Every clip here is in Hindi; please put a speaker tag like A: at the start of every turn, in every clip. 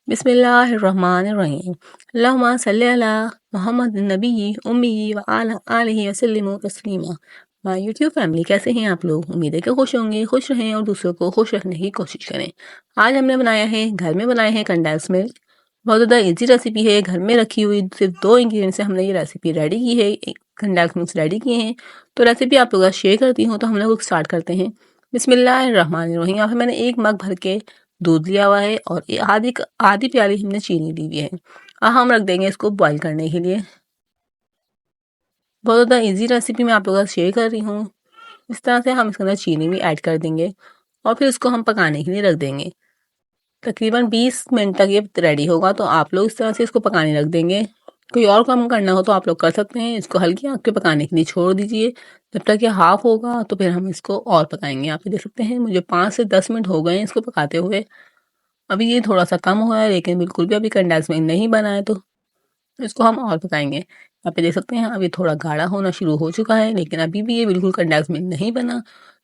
A: बिस्मिल्लाहिर्रहमानिर्रहीम। अल्लाहुम्मा सल्ली अला मोहम्मद नबी उम्मी व अला आलिहि वसल्लिम तस्लीमा। माय यूट्यूब फैमिली, कैसे हैं आप लोग? उम्मीद है कि खुश होंगे, खुश रहें और दूसरों को खुश रखने की कोशिश करें। आज हमने बनाया है, घर में बनाए हैं कंडेंस मिल्क। बहुत ज़्यादा इजी रेसिपी है, घर में रखी हुई सिर्फ 2 इंग्रेडिएंट से हमने ये रेसिपी रेडी की है, कंडेंस मिल्क रेडी किए हैं। तो रेसिपी आप लोगों का शेयर करती हूँ, तो हम लोग स्टार्ट करते हैं। बिस्मिल्लाहिर्रहमानिर्रहीम। यहाँ पे मैंने 1 मग भर के दूध लिया हुआ है और आधी प्याली हमने चीनी ली हुई है। अब हम रख देंगे इसको बॉईल करने के लिए। बहुत ज़्यादा इजी रेसिपी मैं आप लोगों का शेयर कर रही हूँ। इस तरह से हम इसके अंदर चीनी भी ऐड कर देंगे और फिर इसको हम पकाने के लिए रख देंगे। तकरीबन 20 मिनट तक ये रेडी होगा, तो आप लोग इस तरह से इसको पकाने रख देंगे। कोई और काम करना हो तो आप लोग कर सकते हैं। इसको हल्की आंच पे पकाने के लिए छोड़ दीजिए। जब तक ये हाफ होगा तो फिर हम इसको और पकाएंगे। आप देख सकते हैं मुझे 5 से 10 मिनट हो गए हैं इसको पकाते हुए। अभी ये थोड़ा सा कम हुआ है, लेकिन बिल्कुल भी अभी कंडेंस मिल्क नहीं बना है, तो इसको हम और पकाएंगे। यहाँ पे देख सकते हैं अभी थोड़ा गाढ़ा होना शुरू हो चुका है, लेकिन अभी भी ये बिल्कुल कंडेंस मिल्क नहीं बना।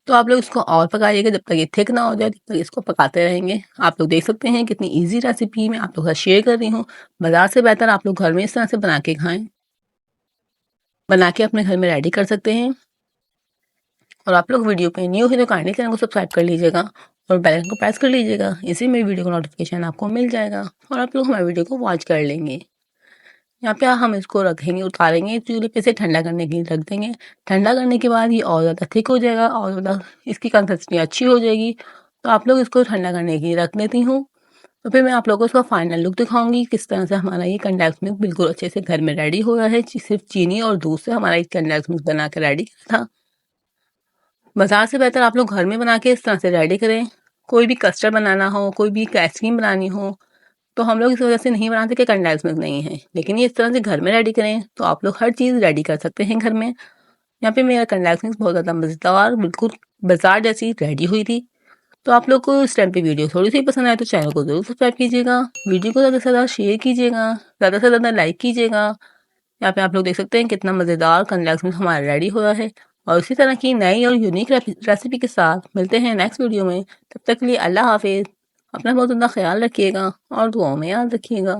A: तो आप लोग इसको और पकाइएगा, जब तक ये थिक ना हो जाए तब तक इसको पकाते रहेंगे। आप लोग देख सकते हैं कितनी ईजी रेसिपी मैं आप लोग का शेयर कर रही हूँ। बाजार से बेहतर आप लोग घर में इस तरह से बना के खाएं, बना के अपने घर में रेडी कर सकते हैं। और आप लोग वीडियो पे न्यू है तो काइंडली चैनल को सब्सक्राइब कर लीजिएगा और बेल आइकन को प्रेस कर लीजिएगा। इसी में वीडियो का नोटिफिकेशन आपको मिल जाएगा और आप लोग हमारे वीडियो को वॉच कर लेंगे। यहाँ पे हम इसको रखेंगे, उतारेंगे चूल्हे पे से, ठंडा करने के लिए रख देंगे। ठंडा करने के बाद ये और ज़्यादा थिक हो जाएगा और ज़्यादा इसकी कंसिस्टेंसी अच्छी हो जाएगी। तो आप लोग इसको ठंडा करने के लिए रख देती हूँ। तो फिर मैं आप लोगों को इसका फाइनल लुक दिखाऊंगी, किस तरह से हमारा ये कंडेंस मिल्क बिल्कुल अच्छे से घर में रेडी हो रहा है। सिर्फ चीनी और दूध से हमारा ये कंडेंस मिल्क बना के रेडी था। बाजार से बेहतर आप लोग घर में बना के इस तरह से रेडी करें। कोई भी कस्टर्ड बनाना हो, कोई भी आइसक्रीम बनानी हो, तो हम लोग इस वजह से नहीं बनाते कि कंडेंस मिल्क नहीं है, लेकिन ये इस तरह से घर में रेडी करें तो आप लोग हर चीज़ रेडी कर सकते हैं घर में। यहाँ पे मेरा कंडेंस मिल्क बहुत ज़्यादा मज़ेदार, बिल्कुल बाजार जैसी रेडी हुई थी। तो आप लोग को इस टाइम पे वीडियो थोड़ी सी पसंद आए तो चैनल को ज़रूर सब्सक्राइब कीजिएगा, वीडियो को ज़्यादा से ज़्यादा शेयर कीजिएगा, ज़्यादा से ज़्यादा लाइक कीजिएगा। यहाँ पे आप लोग देख सकते हैं कितना मज़ेदार कंडेंस मिल्क हमारा रेडी हुआ है। और इसी तरह की नई और यूनिक रेसिपी के साथ मिलते हैं नेक्स्ट वीडियो में। तब तक के लिए अल्लाह हाफिज़। अपना बहुत ज़्यादा ख्याल रखिएगा और दुआओं में याद रखिएगा।